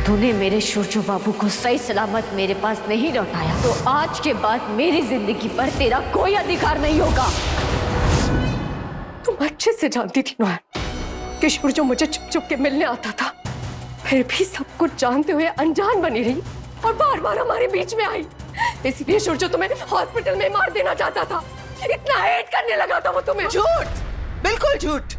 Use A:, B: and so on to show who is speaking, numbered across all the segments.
A: तूने मेरे सूरजो बाबू को सही सलामत मेरे पास नहीं लौटाया तो आज के बाद मेरी जिंदगी पर तेरा कोई अधिकार नहीं होगा।
B: तुम अच्छे से जानती थी नोएल कि सूरजो मुझे चुप चुप के मिलने आता था, फिर भी सब कुछ जानते हुए अनजान बनी रही और बार बार हमारे बीच में आई। इसलिए सूरजो तुम्हें हॉस्पिटल में मार देना चाहता था, इतना हेट करने लगा था वो तुम्हें।
C: झूठ, बिल्कुल झूठ।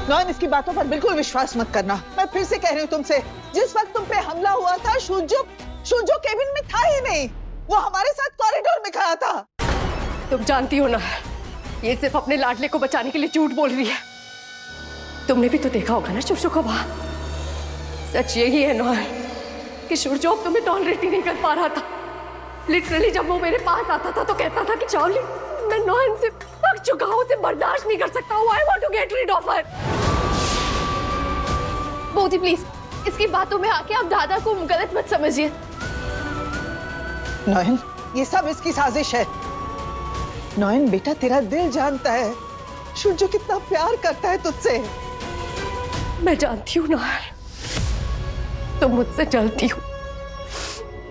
C: नॉन, इसकी बातों पर बिल्कुल विश्वास मत करना। मैं फिर से कह रही हूँ तुमसे, जिस वक्त तुम पे हमला हुआ था सूरजो केबिन में था ही नहीं, वो हमारे साथ कॉरिडोर में खड़ा था।
B: तुम जानती हो ना, ये सिर्फ अपने लाडले को बचाने के लिए झूठ बोल रही है। तुमने भी तो देखा होगा ना सूरजो को वहां। सच यही है नोएल कि सूरजो तुम्हें टॉलरेट ही नहीं कर पा रहा था। लिटरली जब वो मेरे पास आता था तो कहता था कि चार्ली, मैं नोएल से पक चुका हूं, उसे बर्दाश्त नहीं कर सकता हूं। I want to get rid of her।
A: Bodhi please, इसकी बातों में आके आप दादा को गलत मत समझिए।
C: नॉयन, ये सब इसकी साजिश है। नॉयन बेटा, तेरा दिल जानता है सूरजो कितना प्यार करता है तुझसे।
B: मैं जानती हूँ नोएल, तुम मुझसे जलती हो,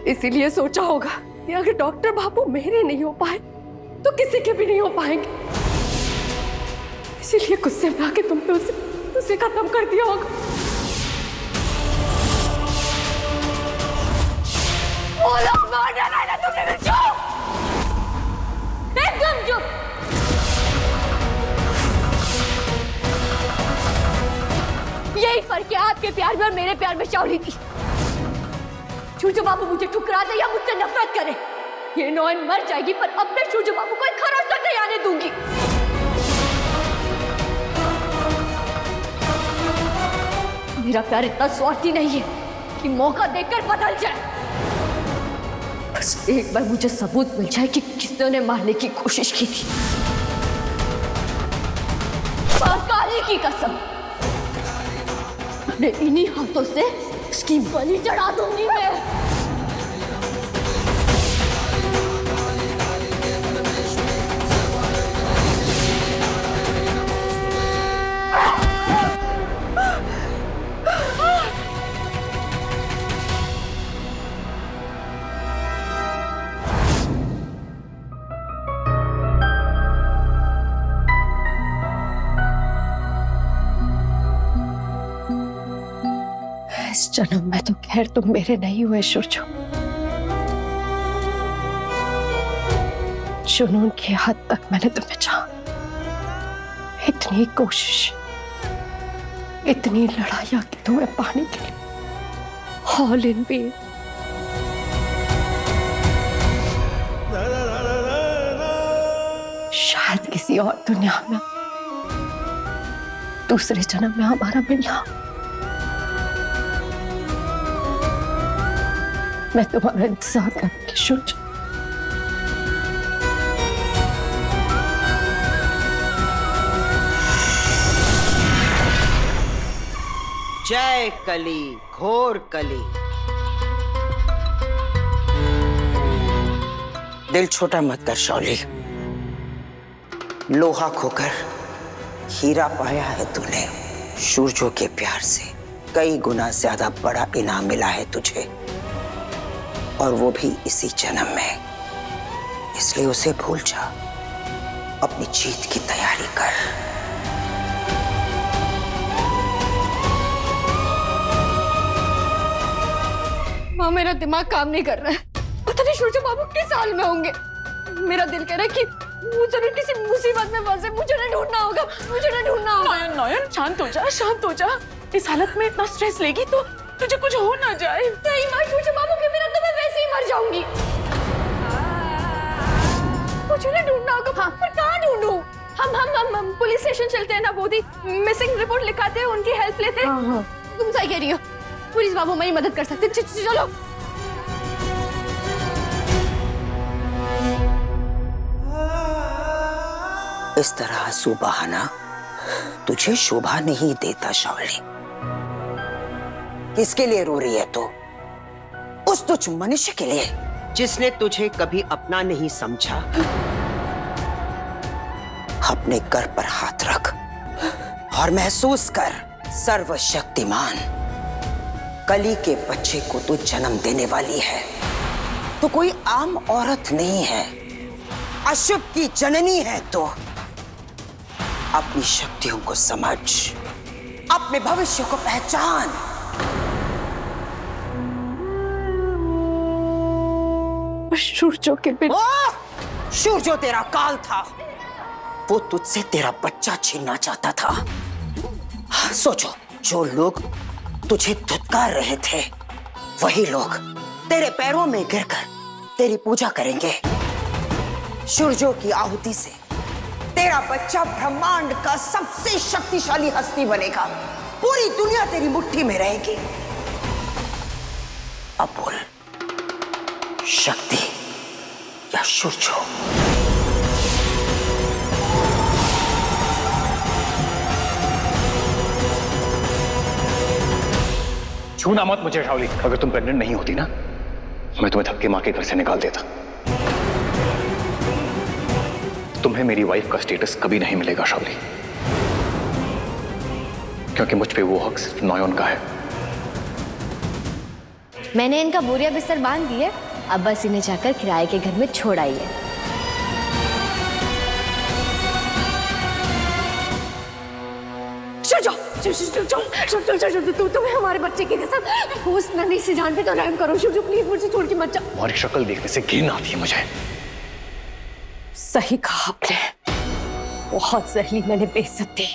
B: इसीलिए सोचा होगा कि अगर डॉक्टर बाबू मेरे नहीं हो पाए तो किसी के भी नहीं हो पाएंगे, इसीलिए गुस्से में आके तुमने उसे खत्म कर दिया होगा। बोलो, मार डाला ना तुमने मुझे। चुप, एकदम चुप। यही फर्क है आपके प्यार में और मेरे प्यार में चावली की। सूरजो बाबू मुझे ठुकरा दे या मुझसे नफरत करे, ये नॉयन मर जाएगी पर अब मैं सूरजो बाबू को एक खरोच तक नहीं आने दूंगी। मेरा प्यार इतना स्वार्थी नहीं है कि मौका देकर बदल जाए। बस एक बार मुझे सबूत मिल जाए कि किसने उन्हें मारने की कोशिश की थी। काली की कसम, अपने इन्हीं हाथों से उसकी बलि चढ़ा दूंगी मैं। इस जन्म में तो खैर तुम मेरे नहीं हुए सूरजो। जुनून की हद तक मैंने तुम्हें चाहा, इतनी कोशिश, इतनी लड़ाइयां की तुम्हें पाने के लिए, ऑल इन वेन। शायद किसी और दुनिया में, दूसरे जन्म में हमारा मिलना। मैं तुम्हारा इंतजार करूंगी सूरज।
D: जय कली, घोर कली। दिल छोटा मत कर शौली, लोहा खोकर हीरा पाया है तूने। सूरजो के प्यार से कई गुना ज्यादा बड़ा इनाम मिला है तुझे, और वो भी इसी जन्म में। इसलिए उसे भूल जा, अपनी जीत की तैयारी कर।
A: माँ, मेरा दिमाग काम नहीं कर रहा है। पता नहीं सूरजो बाबू किस हाल में होंगे। मेरा दिल कह रहा है कि मुझे ना किसी मुसीबत में फंसे, मुझे ना ढूंढना होगा, मुझे ना ढूंढना होगा।
E: नॉयन, नॉयन, शांत हो जा, शांत हो जा। इस हालत में इतना स्ट्रेस लेगी तो तुझे कुछ हो ना जाए।
A: नहीं माँ, सूरजो बाबू के बिना तो मैं वैसे ही मर जाऊंगी। मुझे ना ढूंढना होगा। हाँ, पर कहाँ ढूंढूं? हम पुलिस स्टेशन चलते हैं ना बोधी, मिसिंग रिपोर्ट लिखाते हैं, उनकी हेल्प लेते हैं। हाँ। तुम सही कह रही हो, पुलिस बाबू हमारी मदद कर सकते। चलो।
D: इस तरह आंसू बहाना तुझे शोभा नहीं देता शौली। किसके लिए रो रही है तू? उस तुच्छ मनुष्य के लिए जिसने तुझे कभी अपना नहीं समझा। अपने कर पर हाथ रख और महसूस कर, सर्वशक्तिमान कली के बच्चे को तो जन्म देने वाली है, तो कोई आम औरत नहीं है, अशुभ की जननी है। तो अपनी शक्तियों को समझ, अपने भविष्य को पहचान।
B: सूरजो के बिन
D: सूरजो तेरा काल था, वो तुझसे तेरा बच्चा छीनना चाहता था। सोचो, जो लोग तुझे धुतकार रहे थे वही लोग तेरे पैरों में गिरकर तेरी पूजा करेंगे। सूरजो की आहुति से तेरा बच्चा ब्रह्मांड का सबसे शक्तिशाली हस्ती बनेगा। पूरी दुनिया तेरी मुट्ठी में रहेगी। अब बोल, शक्ति या सूरजो?
F: छूना मत मुझे शाओली। अगर तुम प्रेग्नेंट नहीं होती ना, मैं तुम्हें धक्के मार के घर से निकाल देता। तुम्हें मेरी वाइफ का स्टेटस कभी नहीं मिलेगा शाओली, क्योंकि मुझ पे वो हक सिर्फ नॉयन का है।
G: मैंने इनका बोरिया बिस्तर बांध दिया, अब बस इन्हें जाकर किराए के घर में छोड़ आइए।
B: तुम्हें हमारे बच्चे की कसम, उस नन्ही सी जान पे तो रहम करो। सूरजो प्लीज मुझे छोड़ के मत जाओ।
F: तुम्हारी शक्ल देखने से घिन आती है मुझे।
B: सही कहा आपने, बहुत जहली मैंने बेइज्जती।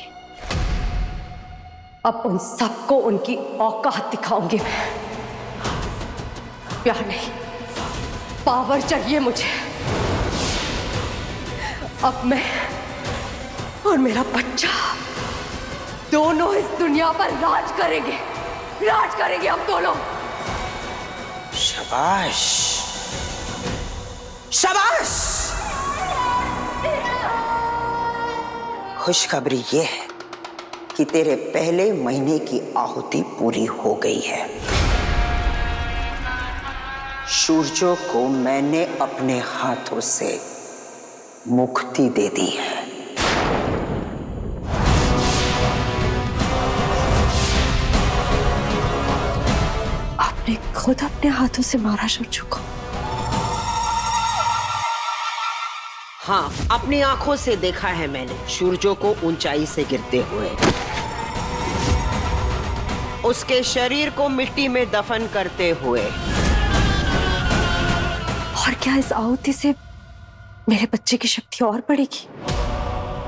B: अब उन सबको उनकी औकात दिखाऊंगी मैं। प्यार नहीं, पावर चाहिए मुझे। अब मैं और मेरा बच्चा दोनों इस दुनिया पर राज करेंगे, राज करेंगे हम दोनों।
D: शाबाश, शाबाश। खुशखबरी ये है कि तेरे पहले महीने की आहुति पूरी हो गई है। सूरजो को मैंने अपने हाथों से मुक्ति दे दी है।
B: आपने खुद अपने हाथों से मारा सूरजो को?
D: हाँ, अपनी आंखों से देखा है मैंने सूरजो को ऊंचाई से गिरते हुए। उसके शरीर को मिट्टी में दफन करते हुए।
B: और क्या इस आहुति से मेरे बच्चे की शक्ति और बढ़ेगी?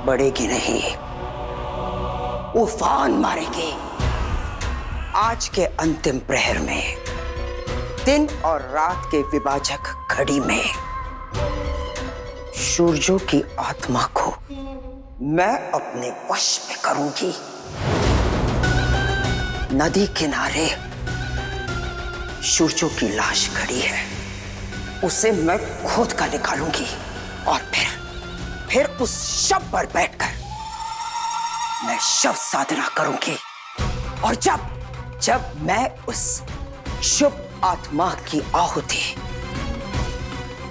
D: बढ़ेगी नहीं, उफान मारेगी। आज के अंतिम प्रहर में, दिन और रात के विभाजक घड़ी में, सूरजो की आत्मा को मैं अपने वश में करूंगी। नदी किनारे सूरजो की लाश खड़ी है, उसे मैं खोद कर निकालूंगी और फिर उस शव पर बैठकर मैं शव साधना करूंगी। और जब मैं उस शुभ आत्मा की आहुति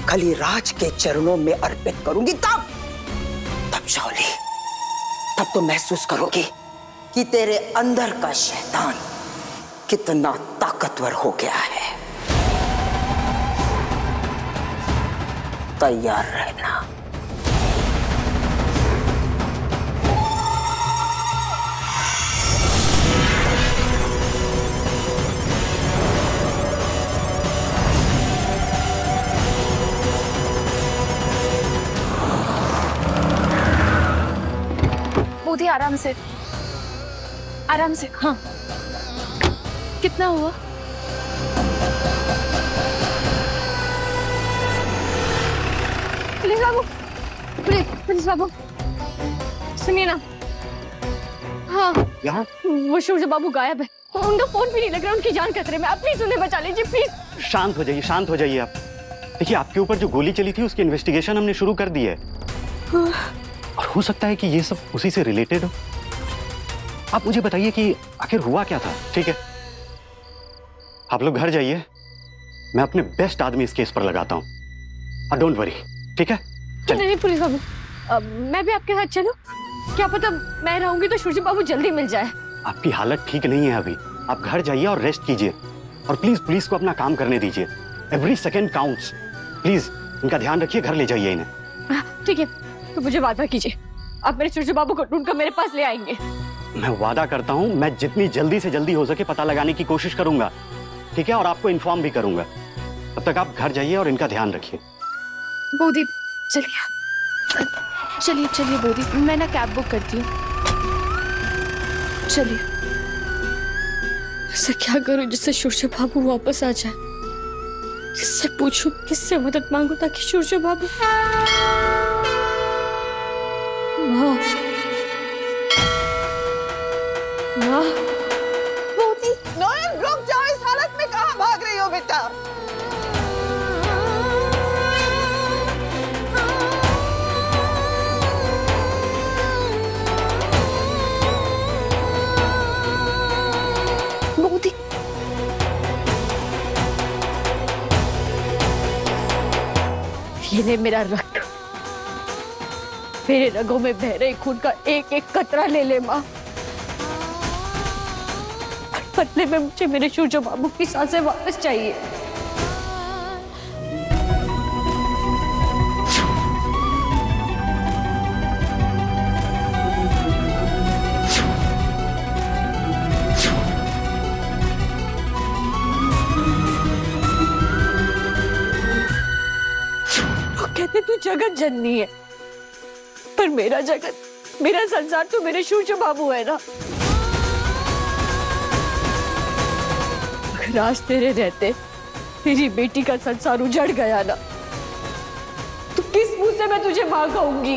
D: कलिराज के चरणों में अर्पित करूंगी, तब शाओली, तब तो महसूस करोगी कि तेरे अंदर का शैतान कितना ताकतवर हो गया है। तैयार रहना।
A: मोदी आराम से, आराम से। हाँ, कितना हुआ? पुलिस बाबू, पुलिस बाबू, सुनिए ना। हाँ,
F: यहाँ
A: वो सूरज बाबू गायब है, उनका फोन भी नहीं लग रहा, उनकी जान खतरे में। आप प्लीज उन्हें बचा लीजिए, प्लीज।
H: शांत हो जाइए, शांत हो जाइए आप। देखिए, आपके ऊपर जो गोली चली थी उसकी इन्वेस्टिगेशन हमने शुरू कर दी है। और हो सकता है कि ये सब उसी से रिलेटेड हो। आप मुझे बताइए कि आखिर हुआ क्या था। ठीक है, आप लोग घर जाइए, मैं अपने बेस्ट आदमी इस केस पर लगाता हूँ। डोंट वरी, ठीक है?
A: नहीं नहीं पुलिस बाबू, मैं भी आपके साथ चलूं? क्या पता मैं रहूंगी तो सूरज बाबू जल्दी मिल जाए।
H: आपकी हालत ठीक नहीं है अभी, आप घर जाइए और रेस्ट कीजिए, और प्लीज पुलिस को अपना काम करने दीजिए। Every second counts. प्लीज इनका ध्यान रखिए, घर ले जाइए इन्हें।
B: ठीक है, तो मुझे वादा कीजिए आप मेरे सूरज बाबू को ढूंढकर मेरे पास ले आएंगे।
H: मैं वादा करता हूँ, मैं जितनी जल्दी से जल्दी हो सके पता लगाने की कोशिश करूंगा, ठीक है? और आपको इन्फॉर्म भी करूंगा। तब तक आप घर जाइए और इनका ध्यान रखिए।
A: बोधी चलिए चलिए चलिए बोधी, मैं ना कैब बुक करती हूँ। चलिए। ऐसा क्या करूं जिससे सूरज बाबू वापस आ जाए? किससे पूछूं, किससे मदद मांगू ताकि सूरज बाबू। माँ, माँ,
C: बोधी, नयन रुक जाओ, इस हालत में कहाँ भाग रही हो बेटा?
A: बोधी,
B: ये ले मेरा रक्त, मेरे रगों में बह रहे खून का एक एक कतरा ले ले माँ। बदले में मुझे मेरे सूरज बाबू की सांसें वापस चाहिए। वो कहते तू जगत जननी है, पर मेरा जगत, मेरा संसार तो मेरे सूरज बाबू है ना। अगर आज तेरे रहते तेरी बेटी का संसार उजड़ गया ना, तो किस मुंह से मैं तुझे मां कहूंगी?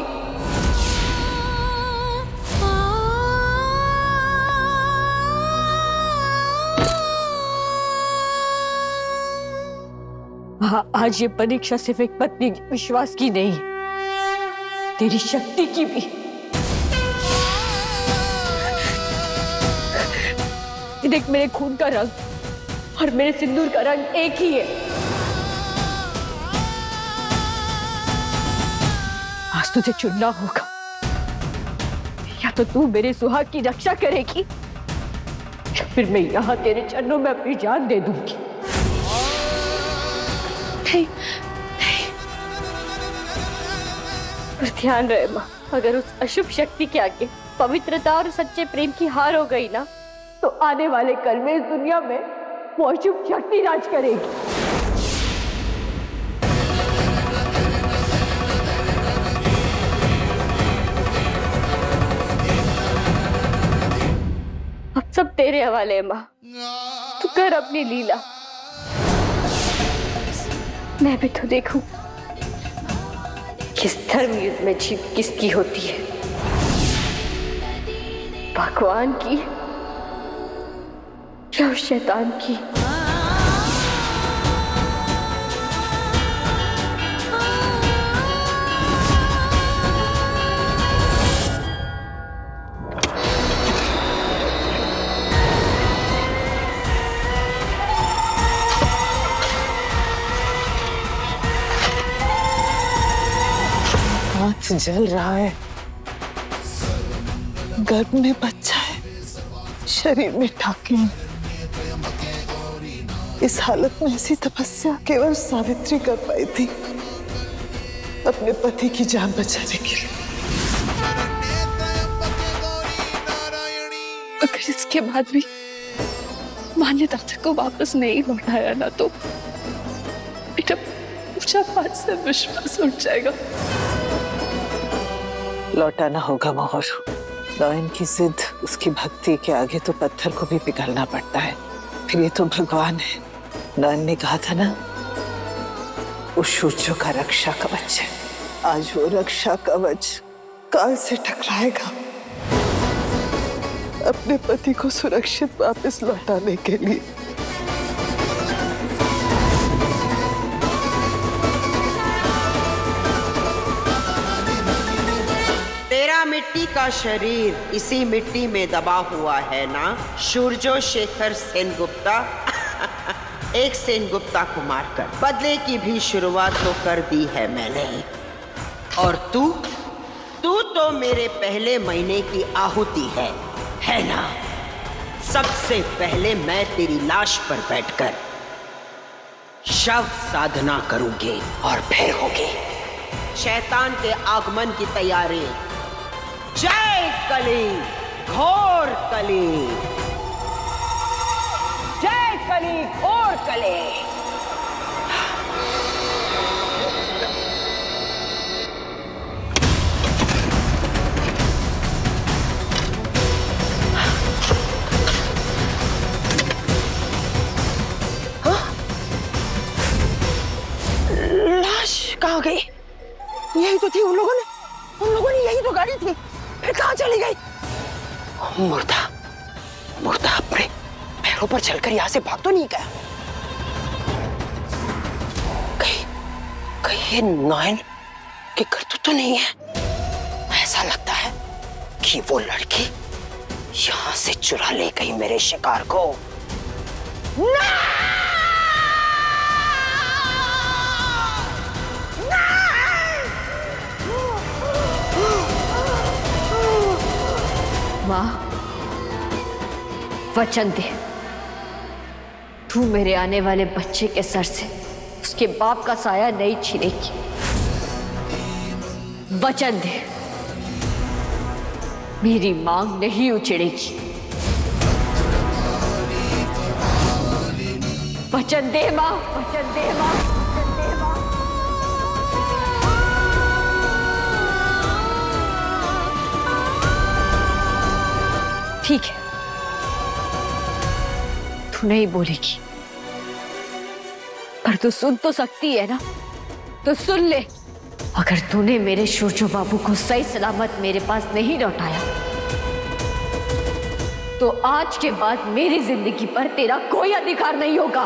B: हाँ, आज ये परीक्षा सिर्फ एक पत्नी के विश्वास की नहीं, तेरी शक्ति की भी। देख, मेरे खून का रंग और मेरे सिंदूर का रंग एक ही है। आज तुझे चुनना होगा, या तो तू मेरे सुहाग की रक्षा करेगी, या फिर मैं यहाँ तेरे चरणों में अपनी जान दे दूंगी।
A: नहीं,
B: पर ध्यान रहे माँ, अगर उस अशुभ शक्ति के आगे पवित्रता और सच्चे प्रेम की हार हो गई ना, तो आने वाले कल में इस दुनिया में वो अशुभ शक्ति राज करेगी। अब सब तेरे हवाले है माँ, तू कर अपनी लीला। मैं भी तो देखूं किस धर्म युद्ध में जीत किसकी होती है, भगवान की या उस शैतान की।
C: हाथ जल रहा है, गर्भ में बच्चा है, शरीर में टाके हैं। इस हालत में ऐसी तपस्या केवल सावित्री कर पाई थी अपने पति की जान बचाने के लिए।
A: अगर इसके बाद भी मान्यता को वापस नहीं लौटाया ना, तो बेटा पूजा पाठ से विश्वास उठ जाएगा।
C: लौटाना होगा मोहर। नयन की जिद, उसकी भक्ति के आगे तो पत्थर को भी पिघलना पड़ता है। फिर ये तो भगवान है। नयन ने कहा था ना, वो सूर्यों का रक्षा कवच है। आज वो रक्षा कवच काल से टकराएगा अपने पति को सुरक्षित वापस लौटाने के लिए।
D: तेरा मिट्टी का शरीर इसी मिट्टी में दबा हुआ है ना, सूर्यो शेखर सेनगुप्ता। एक सेनगुप्ता को मारकर बदले की भी शुरुआत तो कर दी है मैंने। और तू तो मेरे पहले महीने की आहुति है ना? सबसे पहले मैं तेरी लाश पर बैठकर शव साधना करूंगी और फिर होगी शैतान के आगमन की तैयारी। जय कली, घोर कली, जय कली, घोर कली। कहाँ हो गई? यही तो थी उन लोगों ने यही तो गाड़ी थी, फिर कहाँ चली गई? मुर्दा अपने पैरों पर चलकर यहाँ से भाग तो नहीं गया? कहीं ये नयन की करतूत तो नहीं है? ऐसा लगता है कि वो लड़की यहाँ से चुरा ले गई मेरे शिकार को।
G: माँ, वचन दे, तू मेरे आने वाले बच्चे के सर से उसके बाप का साया नहीं छीनेगी। वचन दे, मेरी मांग नहीं उछेड़ेगी। वचन दे माँ, वचन दे माँ, वचन दे माँ। ठीक है, तू नहीं बोलेगी, पर तू सुन तो सकती है ना? तो सुन ले, अगर तूने मेरे शूरजो बाबू को सही सलामत मेरे पास नहीं लौटाया, तो आज के बाद मेरी जिंदगी पर तेरा कोई अधिकार नहीं होगा।